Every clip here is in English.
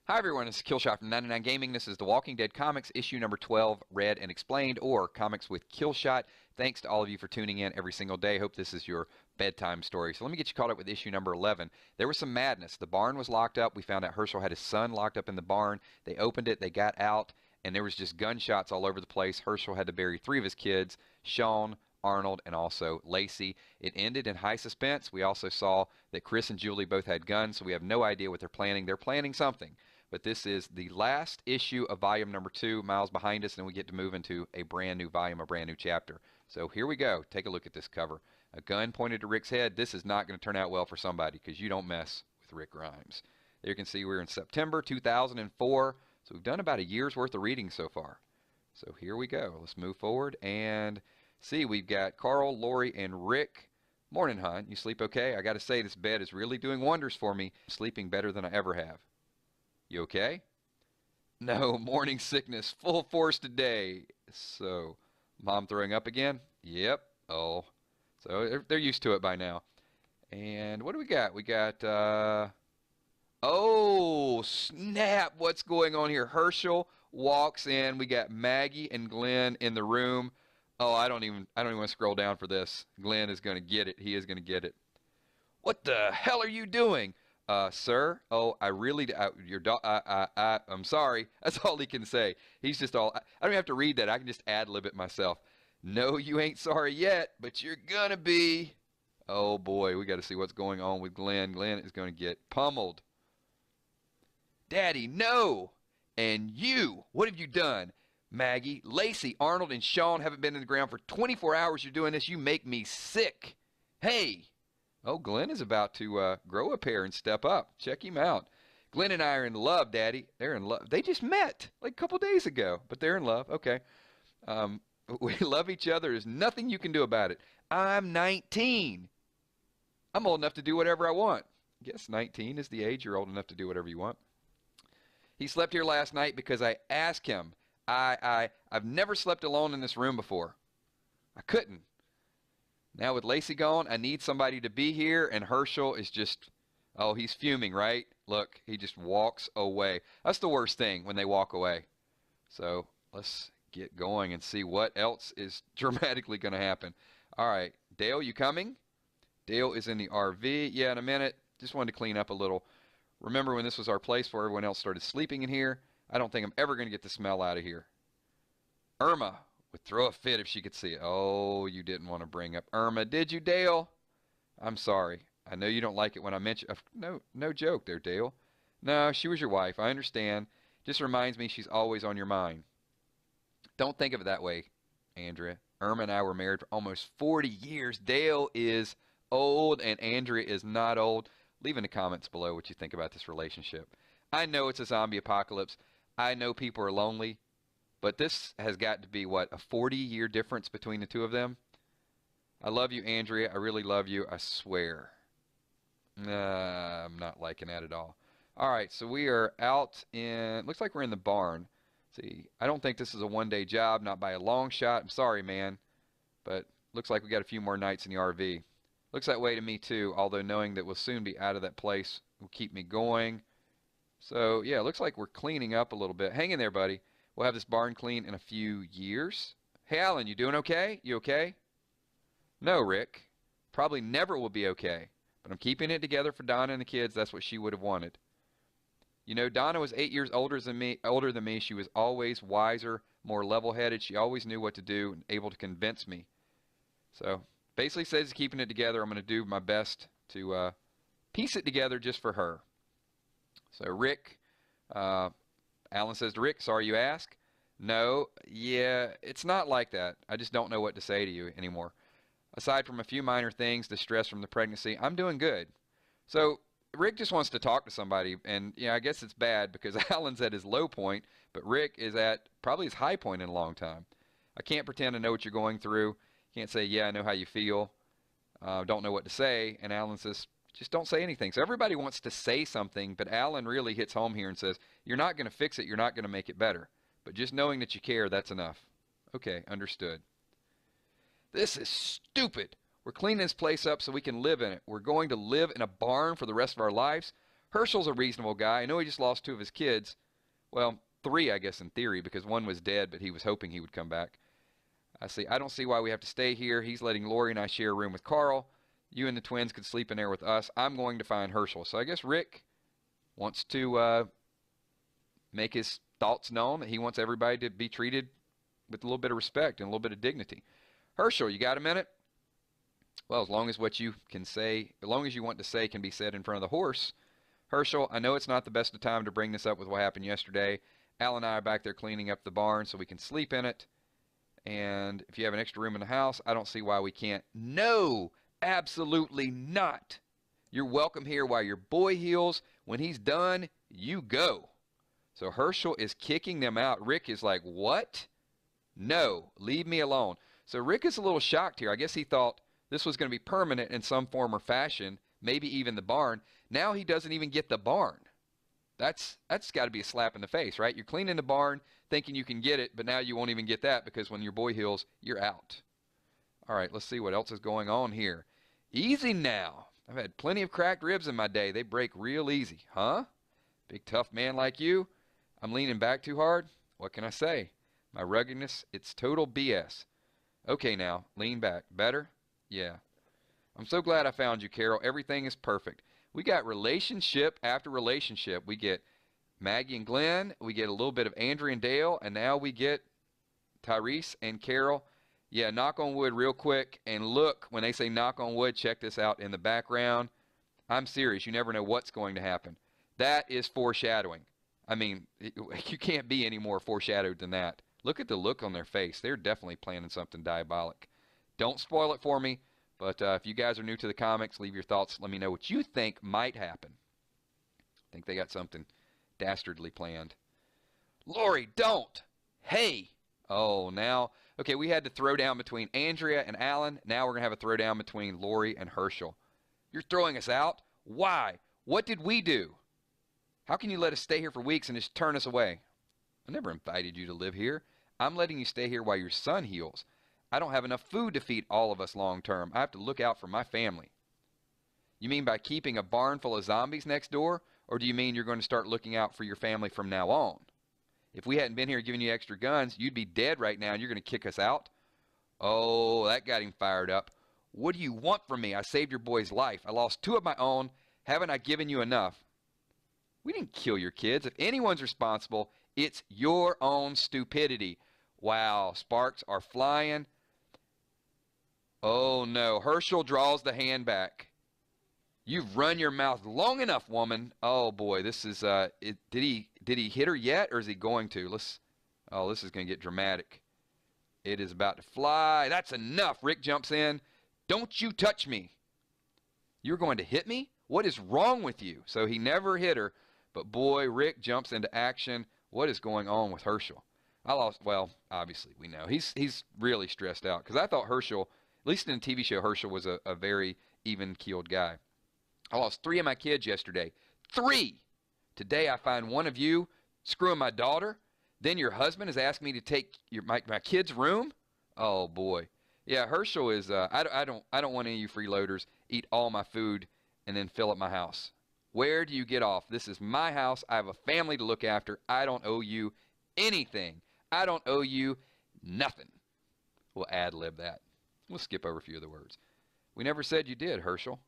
Hi everyone, this is Killshot from 99 Gaming. This is The Walking Dead Comics, issue number 12, Read and Explained, or Comics with Killshot. Thanks to all of you for tuning in every single day. Hope this is your bedtime story. So let me get you caught up with issue number 11. There was some madness. The barn was locked up. We found out Herschel had his son locked up in the barn. They opened it, they got out, and there was just gunshots all over the place. Herschel had to bury 3 of his kids, Sean, Arnold, and also Lacey. It ended in high suspense. We also saw that Chris and Julie both had guns, so we have no idea what they're planning. They're planning something. But this is the last issue of volume number 2, Miles behind us, and we get to move into a brand new volume, a brand new chapter. So here we go. Take a look at this cover. A gun pointed to Rick's head. This is not going to turn out well for somebody because you don't mess with Rick Grimes. There you can see we're in September 2004, so we've done about a year's worth of reading so far. So here we go. Let's move forward and see. We've got Carl, Lori, and Rick. Morning, hon. You sleep okay? I got to say, this bed is really doing wonders for me. Sleeping better than I ever have. You okay? No, morning sickness, full force today. So, mom throwing up again? Yep. Oh, so they're used to it by now. And what do we got? We got, oh, snap. What's going on here? Herschel walks in. We got Maggie and Glenn in the room. Oh, I don't even want to scroll down for this. Glenn is going to get it. He is going to get it. What the hell are you doing? Sir, oh, I really, I'm sorry. That's all he can say. He's just all, I don't even have to read that. I can just ad-lib it myself. No, you ain't sorry yet, but you're gonna be. Oh boy, we got to see what's going on with Glenn. Glenn is going to get pummeled. Daddy, no! And you, what have you done? Maggie, Lacey, Arnold, and Sean haven't been in the ground for 24 hours. You're doing this. You make me sick. Hey! Oh, Glenn is about to grow a pair and step up. Check him out. Glenn and I are in love, Daddy. They're in love. They just met like a couple days ago, but they're in love. Okay. We love each other. There's nothing you can do about it. I'm 19. I'm old enough to do whatever I want. I guess 19 is the age you're old enough to do whatever you want. He slept here last night because I asked him. I've never slept alone in this room before. I couldn't. Now with Lacey gone, I need somebody to be here, and Herschel is just, oh, he's fuming, right? Look, he just walks away. That's the worst thing, when they walk away. So let's get going and see what else is dramatically going to happen. All right, Dale, you coming? Dale is in the RV. Yeah, in a minute. Just wanted to clean up a little. Remember when this was our place before everyone else started sleeping in here? I don't think I'm ever going to get the smell out of here. Irma would throw a fit if she could see it. Oh, you didn't want to bring up Irma, did you, Dale? I'm sorry. I know you don't like it when I mention... No joke there, Dale. No, she was your wife. I understand. Just reminds me she's always on your mind. Don't think of it that way, Andrea. Irma and I were married for almost 40 years. Dale is old and Andrea is not old. Leave in the comments below what you think about this relationship. I know it's a zombie apocalypse. I know people are lonely. But this has got to be, what, a 40-year difference between the two of them? I love you, Andrea. I really love you. I swear. I'm not liking that at all. All right, so we are out in, looks like we're in the barn. See, I don't think this is a one-day job, not by a long shot. I'm sorry, man. But looks like we got a few more nights in the RV. Looks that way to me, too, although knowing that we'll soon be out of that place will keep me going. So, yeah, looks like we're cleaning up a little bit. Hang in there, buddy. We'll have this barn clean in a few years. Hey, Alan, you doing okay? You okay? No, Rick. Probably never will be okay. But I'm keeping it together for Donna and the kids. That's what she would have wanted. You know, Donna was 8 years older than me. She was always wiser, more level-headed. She always knew what to do and able to convince me. So, basically says he's keeping it together. I'm going to do my best to piece it together just for her. So, Rick... Alan says to Rick, sorry you ask? No, yeah, it's not like that. I just don't know what to say to you anymore. Aside from a few minor things, the stress from the pregnancy, I'm doing good. So Rick just wants to talk to somebody, and I guess it's bad because Alan's at his low point, but Rick is at probably his high point in a long time. I can't pretend to know what you're going through. Can't say, yeah, I know how you feel. Don't know what to say. And Alan says, just don't say anything. So everybody wants to say something, but Alan really hits home here and says, you're not going to fix it. You're not going to make it better. But just knowing that you care, that's enough. Okay, understood. This is stupid. We're cleaning this place up so we can live in it. We're going to live in a barn for the rest of our lives. Herschel's a reasonable guy. I know he just lost 2 of his kids. Well, 3, I guess, in theory, because 1 was dead, but he was hoping he would come back. I don't see why we have to stay here. He's letting Lori and I share a room with Carl. You and the twins could sleep in there with us. I'm going to find Herschel. So I guess Rick wants to make his thoughts known, that he wants everybody to be treated with a little bit of respect and a little bit of dignity. Herschel, you got a minute? Well, as long as what you can say, as long as you want to say can be said in front of the horse. Herschel, I know it's not the best of time to bring this up with what happened yesterday. Al and I are back there cleaning up the barn so we can sleep in it. And if you have an extra room in the house, I don't see why we can't. No, absolutely not. You're welcome here while your boy heals. When he's done, you go. So Herschel is kicking them out. Rick is like, what? No, leave me alone. So Rick is a little shocked here. I guess he thought this was going to be permanent in some form or fashion, maybe even the barn. Now he doesn't even get the barn. That's got to be a slap in the face, right? You're cleaning the barn thinking you can get it, but now you won't even get that because when your boy heals, you're out. All right, let's see what else is going on here. Easy now. I've had plenty of cracked ribs in my day. They break real easy. Huh? Big tough man like you? I'm leaning back too hard? What can I say? My ruggedness, it's total BS. Okay now, lean back. Better? Yeah. I'm so glad I found you, Carol. Everything is perfect. We got relationship after relationship. We get Maggie and Glenn. We get a little bit of Andrea and Dale. And now we get Tyrese and Carol. Yeah, knock on wood real quick. And look, when they say knock on wood, check this out in the background. I'm serious. You never know what's going to happen. That is foreshadowing. I mean, you can't be any more foreshadowed than that. Look at the look on their face. They're definitely planning something diabolic. Don't spoil it for me. But if you guys are new to the comics, leave your thoughts. Let me know what you think might happen. I think they got something dastardly planned. Lori, don't. Hey. Oh, now. Okay, we had to throw down between Andrea and Alan. Now we're going to have a throwdown between Lori and Herschel. You're throwing us out? Why? What did we do? How can you let us stay here for weeks and just turn us away? I never invited you to live here. I'm letting you stay here while your son heals. I don't have enough food to feed all of us long term. I have to look out for my family. You mean by keeping a barn full of zombies next door? Or do you mean you're going to start looking out for your family from now on? If we hadn't been here giving you extra guns, you'd be dead right now and you're going to kick us out? Oh, that got him fired up. What do you want from me? I saved your boy's life. I lost 2 of my own. Haven't I given you enough? We didn't kill your kids. If anyone's responsible, it's your own stupidity. Wow, sparks are flying. Oh no, Herschel draws the hand back. You've run your mouth long enough, woman. Oh boy, this is did he hit her yet, or is he going to? This is going to get dramatic. It is about to fly. That's enough. Rick jumps in. Don't you touch me. You're going to hit me? What is wrong with you? So he never hit her, but boy, Rick jumps into action. What is going on with Herschel? Well, obviously we know. He's really stressed out because I thought Herschel, at least in the TV show, Herschel was a very even-keeled guy. I lost 3 of my kids yesterday. 3! Today I find one of you screwing my daughter. Then your husband is asking me to take my kid's room. Oh boy, yeah. Herschel is. I don't want any of you freeloaders eat all my food and then fill up my house. Where do you get off? This is my house. I have a family to look after. I don't owe you anything. I don't owe you nothing. We'll ad-lib that. We'll skip over a few of the words. We never said you did, Herschel.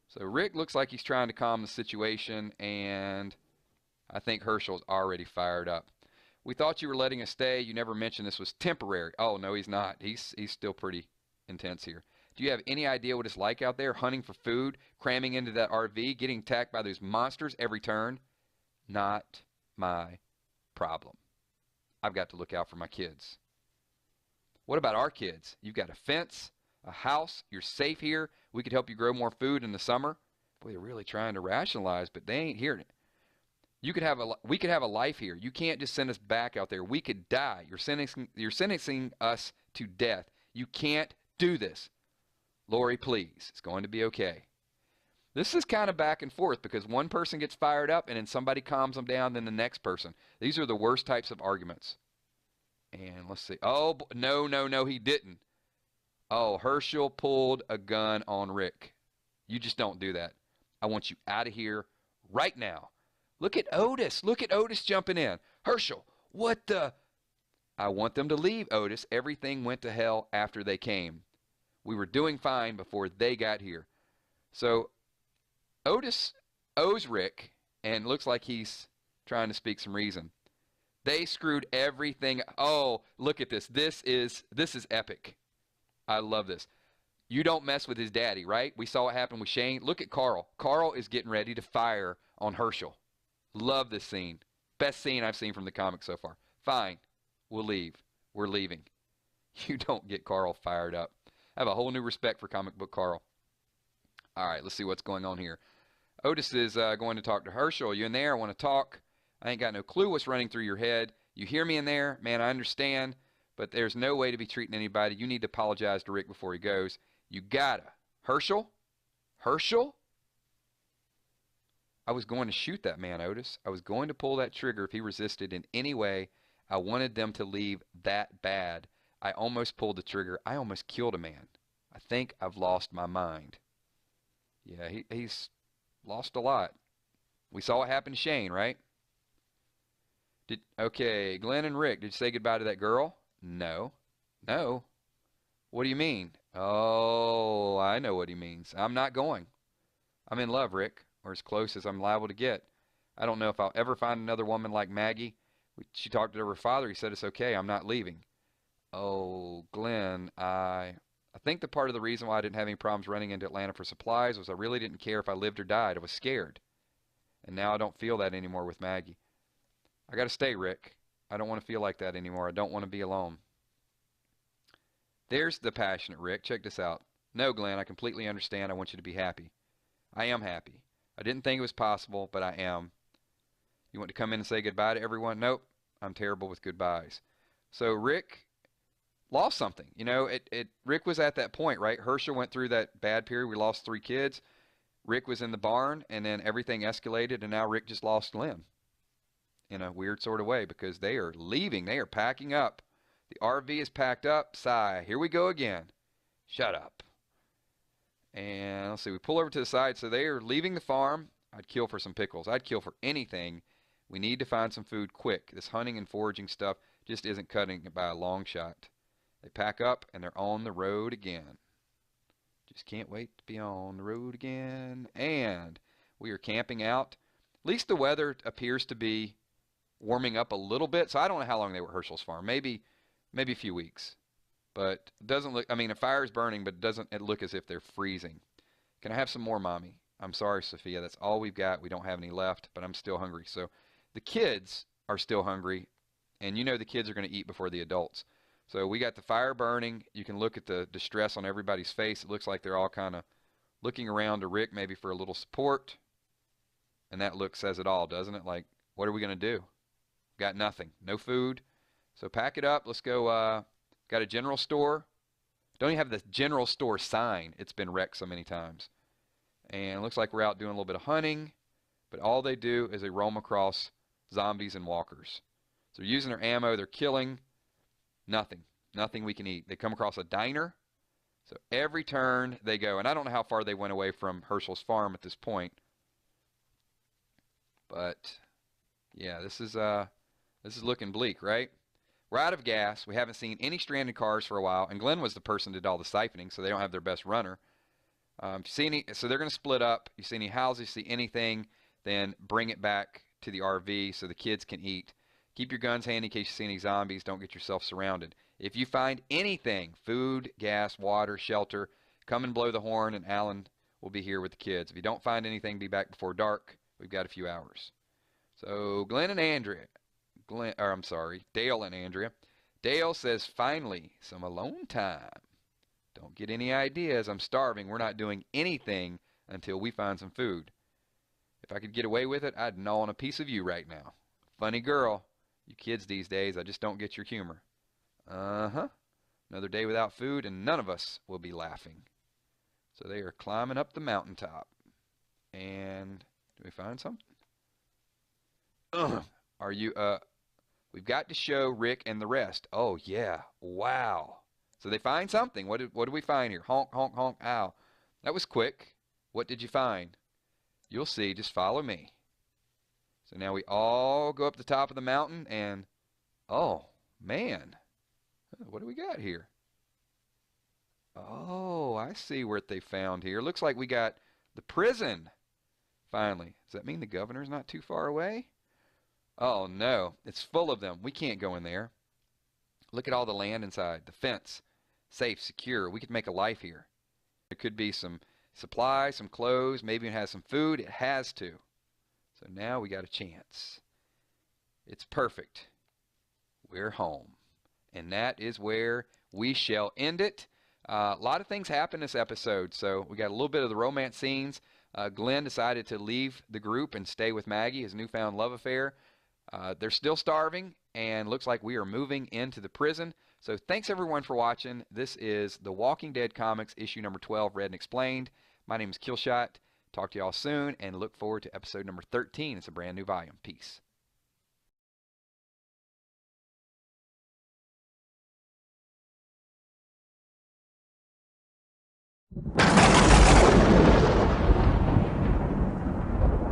So Rick looks like he's trying to calm the situation, and I think Herschel's already fired up. We thought you were letting us stay. You never mentioned this was temporary. Oh, no, he's not. He's still pretty intense here. Do you have any idea what it's like out there, hunting for food, cramming into that RV, getting attacked by those monsters every turn? Not my problem. I've got to look out for my kids. What about our kids? You've got a fence, a house, you're safe here. We could help you grow more food in the summer. Boy, they're really trying to rationalize, but they ain't hearing it. We could have a life here. You can't just send us back out there. We could die. You're sentencing us to death. You can't do this. Lori, please. It's going to be okay. This is kind of back and forth because one person gets fired up and then somebody calms them down, then the next person. These are the worst types of arguments. And let's see. Oh, no, he didn't. Oh, Herschel pulled a gun on Rick. You just don't do that. I want you out of here right now. Look at Otis. Look at Otis jumping in. Herschel, what the? I want them to leave, Otis. Everything went to hell after they came. We were doing fine before they got here. So Otis owes Rick, and looks like he's trying to speak some reason. They screwed everything. Oh, look at this. This is epic. I love this. You don't mess with his daddy, right? We saw what happened with Shane. Look at Carl. Carl is getting ready to fire on Herschel. Love this scene. Best scene I've seen from the comic so far. Fine. We'll leave. We're leaving. You don't get Carl fired up. I have a whole new respect for comic book Carl. All right, let's see what's going on here. Otis is going to talk to Herschel. You in there? I want to talk. I ain't got no clue what's running through your head. You hear me in there? Man, I understand, but there's no way to be treating anybody. You need to apologize to Rick before he goes. You gotta. Herschel? Herschel? I was going to shoot that man, Otis. I was going to pull that trigger if he resisted in any way. I wanted them to leave that bad. I almost pulled the trigger. I almost killed a man. I think I've lost my mind. Yeah, he's lost a lot. We saw what happened to Shane, right? Okay, Glenn and Rick, did you say goodbye to that girl? No. No? What do you mean? Oh, I know what he means. I'm not going. I'm in love, Rick, or as close as I'm liable to get. I don't know if I'll ever find another woman like Maggie. She talked to her father. He said it's okay. I'm not leaving. Oh, Glenn, I think the part of the reason why I didn't have any problems running into Atlanta for supplies was I really didn't care if I lived or died. I was scared. And now I don't feel that anymore with Maggie. I got to stay, Rick. I don't want to feel like that anymore. I don't want to be alone. There's the passionate Rick. Check this out. No, Glenn, I completely understand. I want you to be happy. I am happy. I didn't think it was possible, but I am. You want to come in and say goodbye to everyone? Nope. I'm terrible with goodbyes. So Rick lost something. You know, Rick was at that point, right? Herschel went through that bad period. We lost 3 kids. Rick was in the barn, and then everything escalated, and now Rick just lost Glenn in a weird sort of way because they are leaving. They are packing up. The RV is packed up. Sigh. Here we go again. Shut up. And let's see. We pull over to the side. So they are leaving the farm. I'd kill for some pickles. I'd kill for anything. We need to find some food quick. This hunting and foraging stuff just isn't cutting it by a long shot. They pack up and they're on the road again. Just can't wait to be on the road again. And we are camping out. At least the weather appears to be warming up a little bit. So I don't know how long they were at Herschel's farm. Maybe a few weeks. But it doesn't look, I mean, a fire is burning, but it doesn't look as if they're freezing. Can I have some more, Mommy? I'm sorry, Sophia. That's all we've got. We don't have any left, but I'm still hungry. So the kids are still hungry, and you know the kids are going to eat before the adults. So we got the fire burning. You can look at the distress on everybody's face. It looks like they're all kind of looking around to Rick maybe for a little support. And that look says it all, doesn't it? Like, what are we going to do? Got nothing. No food. So pack it up. Let's go. Got a general store. Don't even have the general store sign. It's been wrecked so many times. And it looks like we're out doing a little bit of hunting. But all they do is they roam across zombies and walkers. So they're using their ammo. They're killing. Nothing. Nothing we can eat. They come across a diner. So every turn they go. And I don't know how far they went away from Herschel's farm at this point. But yeah, this is looking bleak, right? We're out of gas. We haven't seen any stranded cars for a while. And Glenn was the person that did all the siphoning, so they don't have their best runner. So they're going to split up. You see any houses, see anything, then bring it back to the RV so the kids can eat. Keep your guns handy in case you see any zombies. Don't get yourself surrounded. If you find anything, food, gas, water, shelter, come and blow the horn, and Alan will be here with the kids. If you don't find anything, be back before dark. We've got a few hours. So Dale and Andrea. Dale says, finally, some alone time. Don't get any ideas. I'm starving. We're not doing anything until we find some food. If I could get away with it, I'd gnaw on a piece of you right now. Funny girl. You kids these days, I just don't get your humor. Uh-huh. Another day without food, and none of us will be laughing. So they are climbing up the mountaintop. And do we find something? We've got to show Rick and the rest. Oh, yeah. Wow. So they find something. What did we find here? Honk, honk, honk, ow. That was quick. What did you find? You'll see. Just follow me. So now we all go up the top of the mountain and, oh, man. What do we got here? Oh, I see what they found here. Looks like we got the prison, finally. Does that mean the governor's not too far away? Oh, no. It's full of them. We can't go in there. Look at all the land inside. The fence. Safe, secure. We could make a life here. There could be some supplies, some clothes, maybe it has some food. It has to. So now we got a chance. It's perfect. We're home. And that is where we shall end it. A lot of things happen this episode, so we got a little bit of the romance scenes. Glenn decided to leave the group and stay with Maggie, his newfound love affair. They're still starving, and looks like we are moving into the prison. So thanks everyone for watching. This is The Walking Dead Comics, issue number 12, Read and Explained. My name is Killshot. Talk to y'all soon, and look forward to episode number 13. It's a brand new volume. Peace.